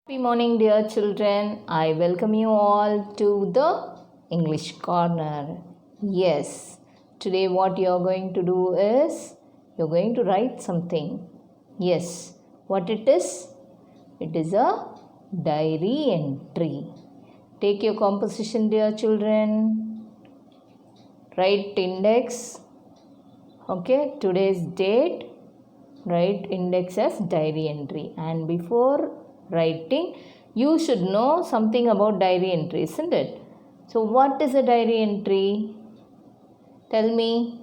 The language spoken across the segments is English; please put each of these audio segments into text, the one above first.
Happy morning, dear children. I welcome you all to the English Corner. Yes, today what you are going to do is you're going to write something. Yes, what it is? It is a diary entry. Take your composition, dear children. Write index. Okay, today's date. Write index as diary entry, and before writing you should know something about diary entry, isn't it? So what is a diary entry? Tell me.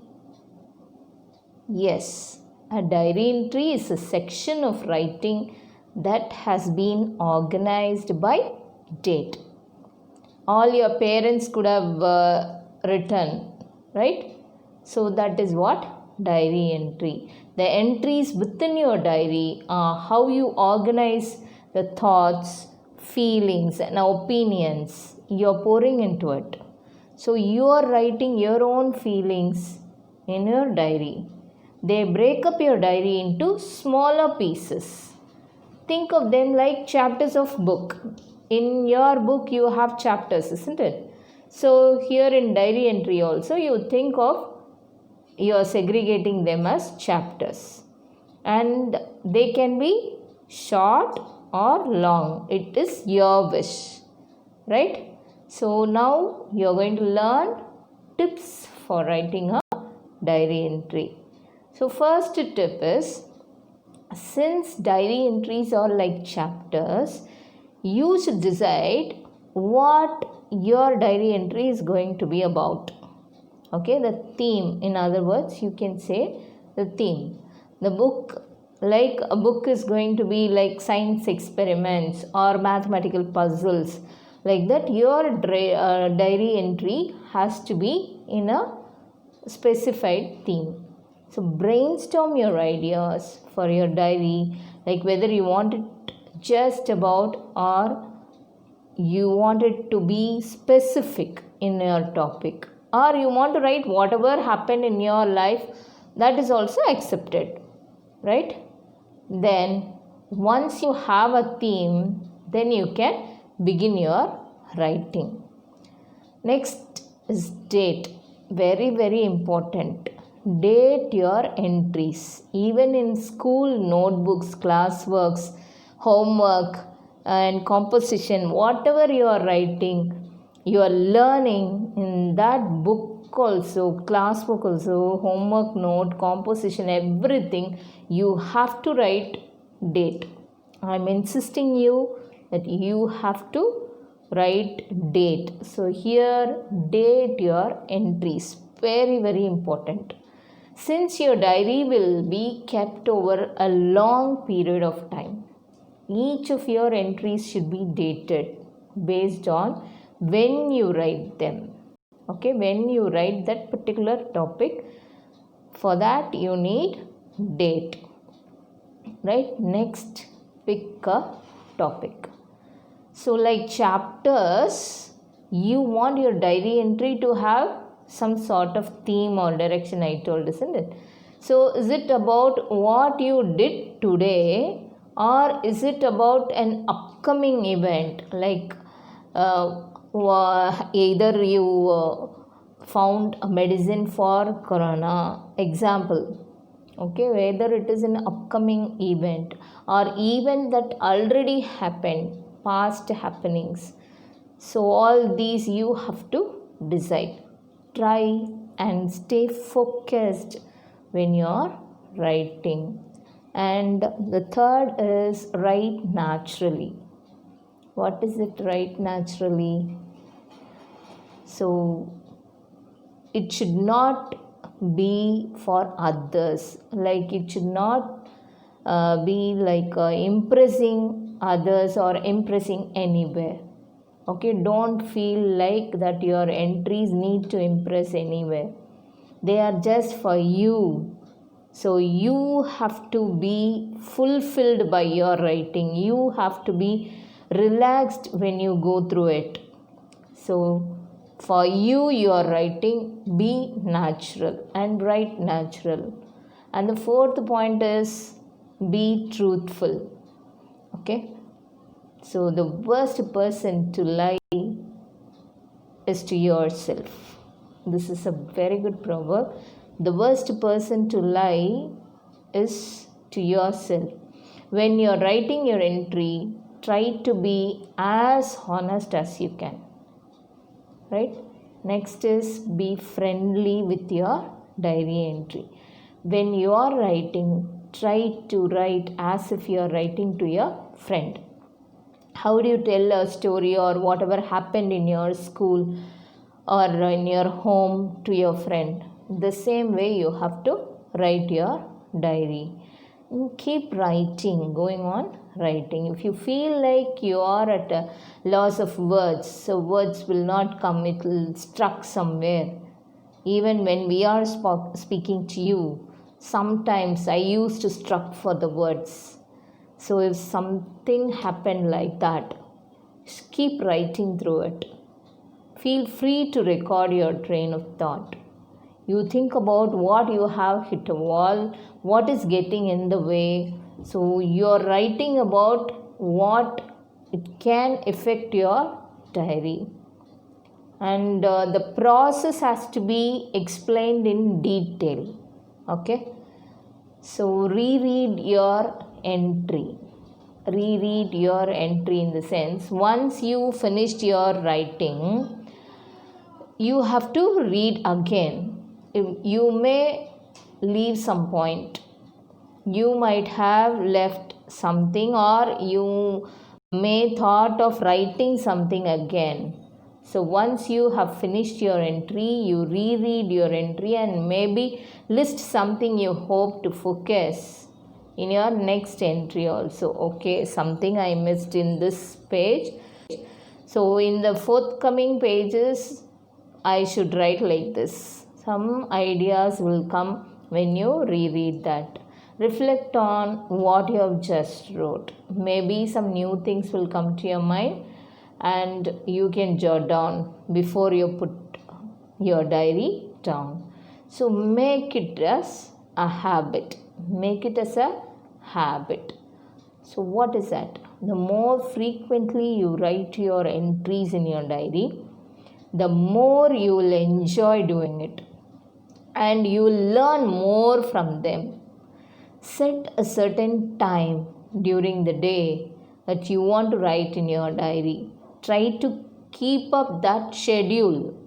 Yes, a diary entry is a section of writing that has been organized by date. All your parents could have written, right? So that is what diary entry. The entries within your diary are how you organize the thoughts, feelings, and opinions you're pouring into it. So you are writing your own feelings in your diary. They break up your diary into smaller pieces. Think of them like chapters of book. In your book you have chapters, isn't it? So here in diary entry also you think of you are segregating them as chapters, and they can be short or long. It is your wish, right? So now you are going to learn tips for writing a diary entry. So first tip is, since diary entries are like chapters, you should decide what your diary entry is going to be about. Okay, the theme, in other words, you can say the theme. The book, like a book is going to be like science experiments or mathematical puzzles, like that your diary entry has to be in a specified theme. So brainstorm your ideas for your diary, like whether you want it just about or you want it to be specific in your topic, or you want to write whatever happened in your life, that is also accepted, right? Then once you have a theme, then you can begin your writing. Next is date. Very important. Date your entries. Even in school notebooks, classworks, homework, and composition, whatever you are writing, you are learning in that book also, classwork also, homework note, composition, everything, you have to write date. I am insisting you that you have to write date. So here date your entries. Very important. Since your diary will be kept over a long period of time, each of your entries should be dated based on when you write them. Okay, when you write that particular topic, for that you need date. Right? Next, pick a topic. So like chapters, you want your diary entry to have some sort of theme or direction, I told, isn't it? So is it about what you did today, or is it about an upcoming event, like either you found a medicine for corona, example, okay, whether it is an upcoming event or event that already happened, past happenings. So all these you have to decide. Try and stay focused when you are writing. And the third is write naturally. What is it, write naturally? So it should not be for others, like it should not be like impressing others or impressing anywhere. Okay, don't feel like that your entries need to impress anywhere. They are just for you. So you have to be fulfilled by your writing. You have to be relaxed when you go through it. So for you, your writing, be natural and write natural. And the fourth point is be truthful. Okay. So the worst person to lie is to yourself. This is a very good proverb. The worst person to lie is to yourself. When you're writing your entry, try to be as honest as you can. Right? Next is be friendly with your diary entry. When you are writing, try to write as if you are writing to your friend. How do you tell a story or whatever happened in your school or in your home to your friend? The same way you have to write your diary. Keep writing, going on writing. If you feel like you are at a loss of words, so words will not come, it will stuck somewhere. Even when we are speaking to you, sometimes I used to struck for the words. So if something happened like that, just keep writing through it. Feel free to record your train of thought. You think about what you have hit a wall, what is getting in the way. So you're writing about what it can affect your diary. And the process has to be explained in detail. Okay? So reread your entry. Reread your entry in the sense, once you finished your writing, you have to read again. You may leave some point. You might have left something, or you may thought of writing something again. So once you have finished your entry, you reread your entry and maybe list something you hope to focus in your next entry also. Okay, something I missed in this page. So in the forthcoming pages, I should write like this. Some ideas will come when you reread that. Reflect on what you have just wrote. Maybe some new things will come to your mind and you can jot down before you put your diary down. So make it as a habit. Make it as a habit. So what is that? The more frequently you write your entries in your diary, the more you will enjoy doing it and you will learn more from them. Set a certain time during the day that you want to write in your diary. Try to keep up that schedule.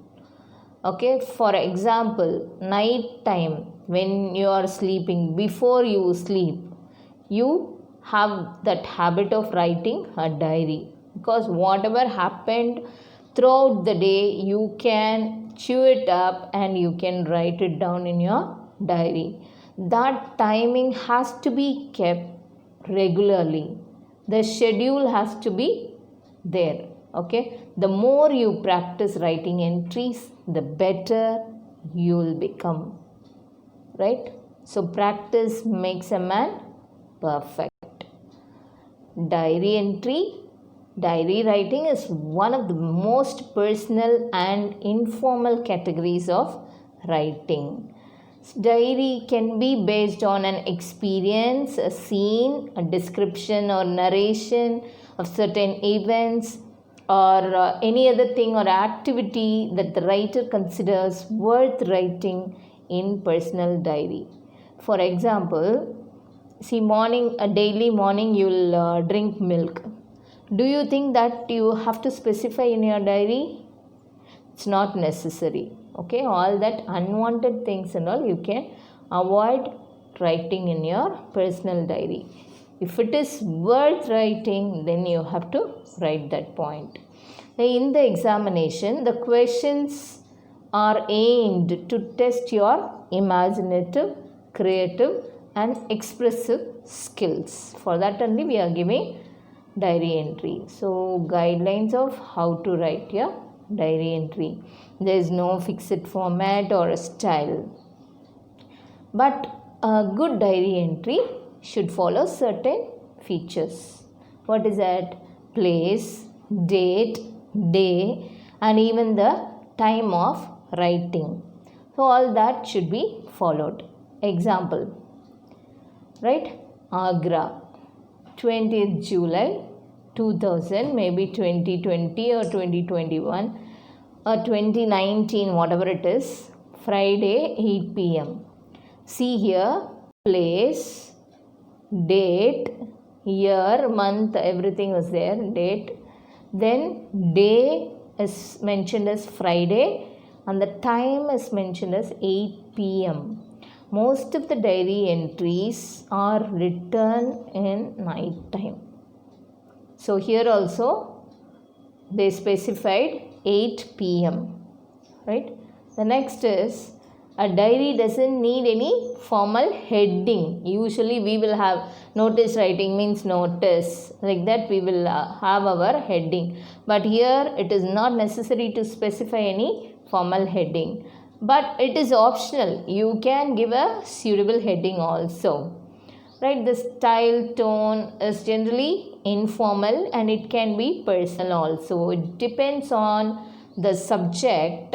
Okay, for example, night time when you are sleeping, before you sleep, you have that habit of writing a diary, because whatever happened throughout the day, you can chew it up and you can write it down in your diary. That timing has to be kept regularly. The schedule has to be there. Okay, the more you practice writing entries, the better you will become. Right? So practice makes a man perfect. Diary entry, diary writing is one of the most personal and informal categories of writing. Diary can be based on an experience, a scene, a description or narration of certain events, or any other thing or activity that the writer considers worth writing in personal diary. For example, see, a daily morning you'll drink milk. Do you think that you have to specify in your diary? It's not necessary. Okay, all that unwanted things and all you can avoid writing in your personal diary. If it is worth writing, then you have to write that point. In the examination, the questions are aimed to test your imaginative, creative and expressive skills. For that only we are giving diary entry. So guidelines of how to write your diary entry. There is no fixed format or a style. But a good diary entry should follow certain features. What is that? Place, date, day and even the time of writing. So all that should be followed. Example, right? Agra, 20th July 2000, maybe 2020 or 2021 or 2019, whatever it is, Friday 8 p.m. See here, place, date, year, month, everything was there, date. Then day is mentioned as Friday and the time is mentioned as 8 p.m. Most of the diary entries are written in night time. So here also they specified 8 p.m. right. The next is, a diary doesn't need any formal heading. Usually we will have notice writing means notice, like that we will have our heading. But here it is not necessary to specify any formal heading. But it is optional. You can give a suitable heading also. Right, the style tone is generally informal and it can be personal also. It depends on the subject.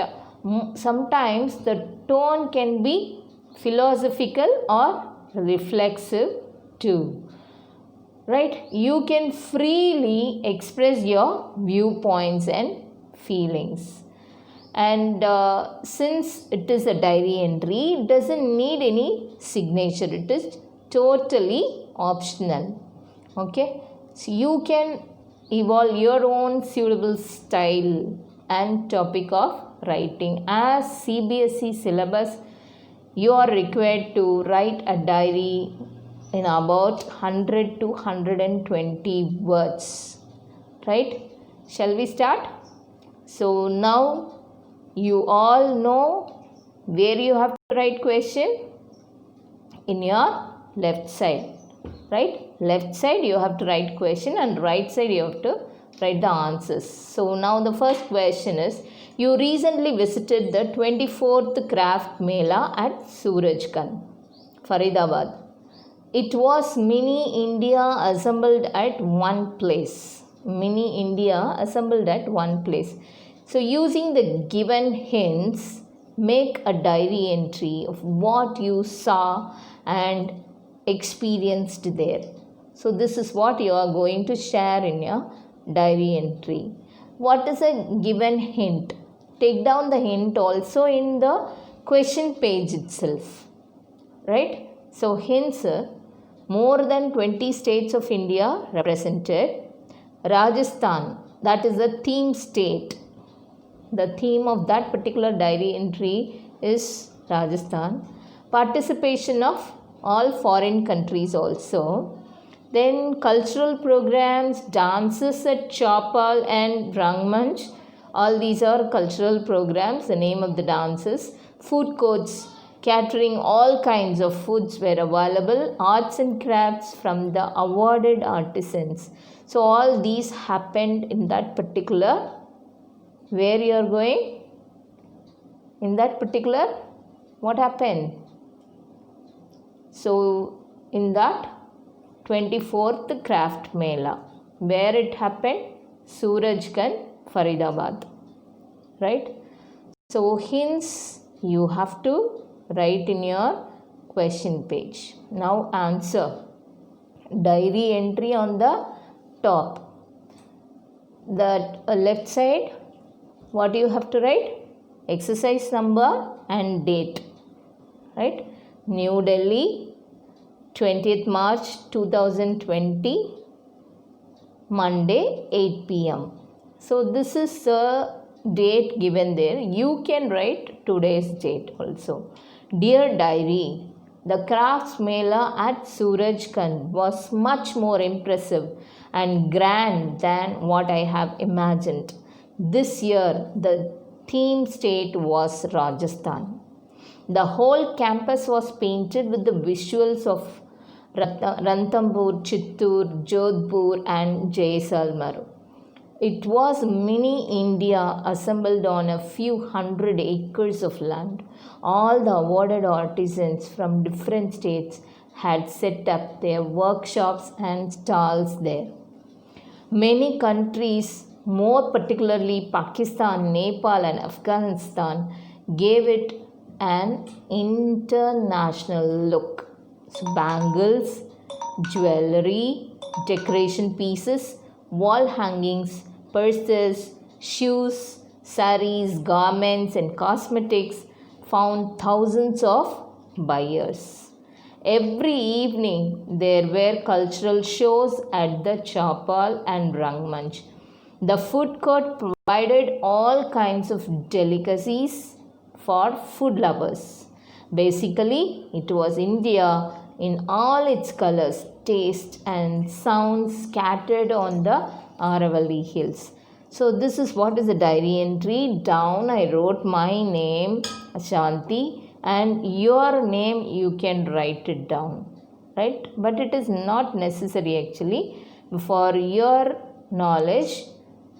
Sometimes the tone can be philosophical or reflexive too. Right, you can freely express your viewpoints and feelings. And since it is a diary entry, it doesn't need any signature. It is totally optional. Okay, so you can evolve your own suitable style and topic of writing. As CBSE syllabus, you are required to write a diary in about 100 to 120 words. Right? Shall we start? So now you all know where you have to write question. In your left side, right? Left side you have to write question and right side you have to write the answers. So now the first question is, you recently visited the 24th Craft Mela at Surajganj, Faridabad. It was Mini India assembled at one place. Mini India assembled at one place. So using the given hints, make a diary entry of what you saw and experienced there. So this is what you are going to share in your diary entry. What is a given hint? Take down the hint also in the question page itself. Right? So hints, more than 20 states of India represented. Rajasthan, that is the theme state. The theme of that particular diary entry is Rajasthan. Participation of all foreign countries also. Then cultural programs, dances at Chaupal and Rangmanch. All these are cultural programs, the name of the dances. Food courts, catering all kinds of foods were available. Arts and crafts from the awarded artisans. So all these happened in that particular, where you are going? In that particular, what happened? So in that 24th Craft Mela, where it happened? Surajganj, Faridabad. Right? So hints you have to write in your question page. Now answer. Diary entry on the top. The left side, what you have to write? Exercise number and date. Right? New Delhi, 20th March 2020, Monday, 8 p.m. So this is the date given there. You can write today's date also. Dear Diary, the Crafts Mela at Surajganj was much more impressive and grand than what I have imagined. This year, the theme state was Rajasthan. The whole campus was painted with the visuals of Ranthambore, Chittoor, Jodhpur and Jaisalmer. It was mini India assembled on a few hundred acres of land. All the awarded artisans from different states had set up their workshops and stalls there. Many countries, more particularly Pakistan, Nepal and Afghanistan, gave it an international look. So bangles, jewelry, decoration pieces, wall hangings, purses, shoes, saris, garments, and cosmetics found thousands of buyers. Every evening there were cultural shows at the Chapal and Rangmanch. The food court provided all kinds of delicacies for food lovers. Basically, it was India in all its colors, taste, and sounds scattered on the Aravalli hills. So, this is what is the diary entry. Down, I wrote my name, Ashanti, and your name you can write it down, right? But it is not necessary actually. For your knowledge,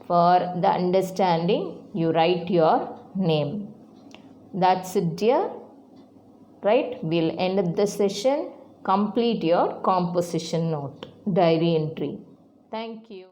for the understanding, you write your name. That's it, dear. Right? We'll end up the session. Complete your composition note, diary entry. Thank you.